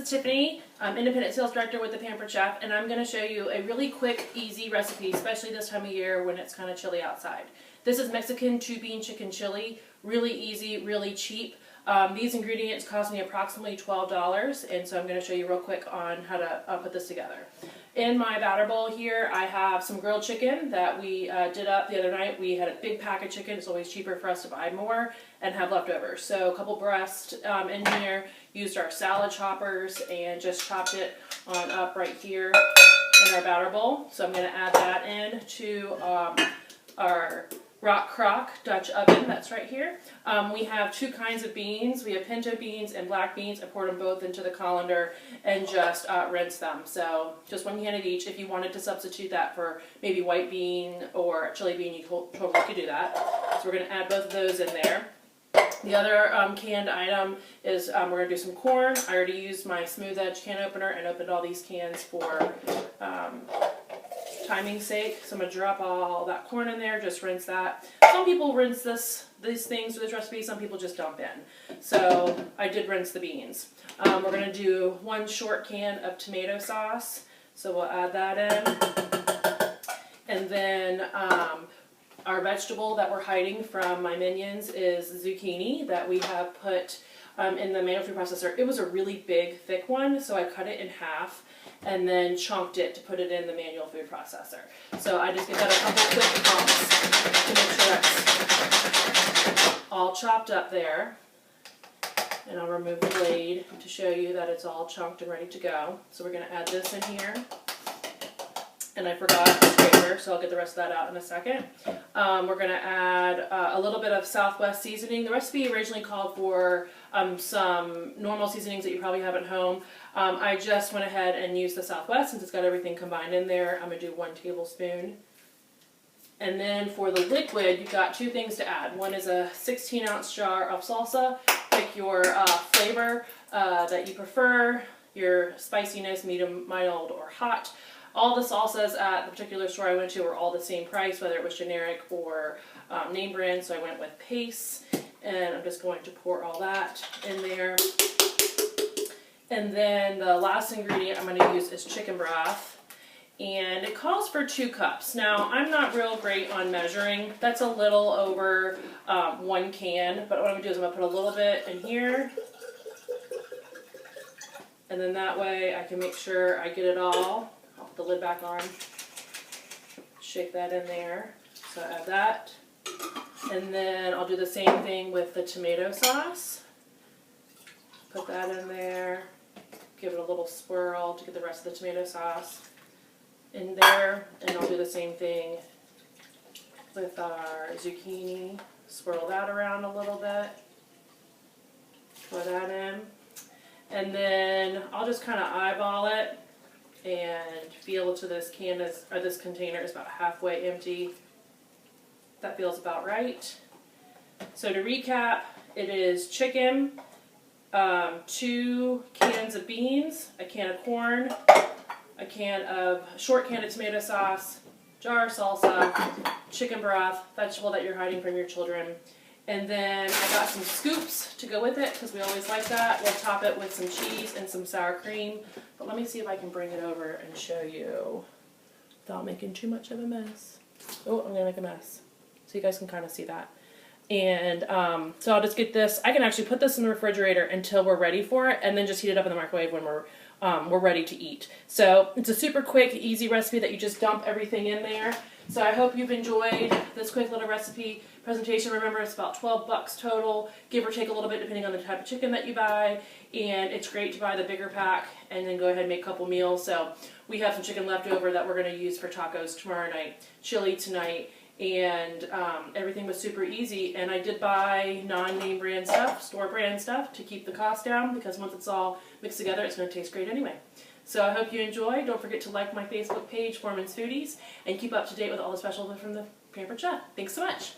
is Tiffany. I'm Independent Sales Director with the Pampered Chef, and I'm going to show you a really quick, easy recipe, especially this time of year when it's kind of chilly outside. This is Mexican 2-bean chicken chili. Really easy, really cheap. These ingredients cost me approximately $12, and so I'm going to show you real quick on how to put this together. In my batter bowl here, I have some grilled chicken that we did up the other night. We had a big pack of chicken. It's always cheaper for us to buy more and have leftovers. So a couple breasts in here. Used our salad choppers and just chopped it on up right here in our batter bowl. So I'm going to add that in to our Rock Crock Dutch oven that's right here. We have two kinds of beans. We have pinto beans and black beans. I poured them both into the colander and just rinse them. So just 1 can of each. If you wanted to substitute that for maybe white bean or chili bean, you totally could do that. So we're going to add both of those in there. The other canned item is we're going to do some corn. I already used my Smooth Edge can opener and opened all these cans for timing's sake. So I'm going to drop all that corn in there, just rinse that. Some people rinse these things with this recipe, some people just dump in. So I did rinse the beans. We're going to do 1 short can of tomato sauce. So we'll add that in. And then our vegetable that we're hiding from my minions is zucchini that we have put in the manual food processor. It was a really big, thick one, so I cut it in half and then chunked it to put it in the manual food processor. So I just give that a couple quick pumps to make sure it's all chopped up there. And I'll remove the blade to show you that it's all chunked and ready to go. So we're going to add this in here. And I forgot the scraper, so I'll get the rest of that out in a second. We're going to add a little bit of Southwest seasoning. The recipe originally called for some normal seasonings that you probably have at home. I just went ahead and used the Southwest since it's got everything combined in there. I'm going to do 1 tablespoon. And then for the liquid, you've got 2 things to add. One is a 16-ounce jar of salsa. Pick your flavor that you prefer, your spiciness, medium, mild, or hot. All the salsas at the particular store I went to were all the same price, whether it was generic or name brand, so I went with Pace. And I'm just going to pour all that in there. And then the last ingredient I'm going to use is chicken broth. And it calls for 2 cups. Now, I'm not real great on measuring. That's a little over 1 can. But what I'm going to do is I'm going to put a little bit in here. And then that way I can make sure I get it all. I'll put the lid back on. Shake that in there. So I add that. And then I'll do the same thing with the tomato sauce. Put that in there. Give it a little swirl to get the rest of the tomato sauce in there. And I'll do the same thing with our zucchini. Swirl that around a little bit. Pour that in. And then I'll just kind of eyeball it and feel to this this container is about halfway empty. That feels about right. So to recap, it is chicken, 2 cans of beans, a can of corn, a short can of tomato sauce, jar of salsa, chicken broth, vegetable that you're hiding from your children. And then I got some scoops to go with it because we always like that. We'll top it with some cheese and some sour cream. But let me see if I can bring it over and show you without making too much of a mess. Oh, I'm going to make a mess. So you guys can kind of see that. And so I'll just get this. I can actually put this in the refrigerator until we're ready for it and then just heat it up in the microwave when we're ready to eat. So it's a super quick, easy recipe that you just dump everything in there. So I hope you've enjoyed this quick little recipe presentation. Remember, it's about $12 total, give or take a little bit depending on the type of chicken that you buy. And it's great to buy the bigger pack and then go ahead and make a couple meals. So we have some chicken left over that we're going to use for tacos tomorrow night, chili tonight, and everything was super easy. And I did buy non-name brand stuff, store brand stuff to keep the cost down because once it's all mixed together, it's going to taste great anyway. So I hope you enjoy. Don't forget to like my Facebook page, Foreman's Foodies, and keep up to date with all the specials from the Pampered Chef. Thanks so much.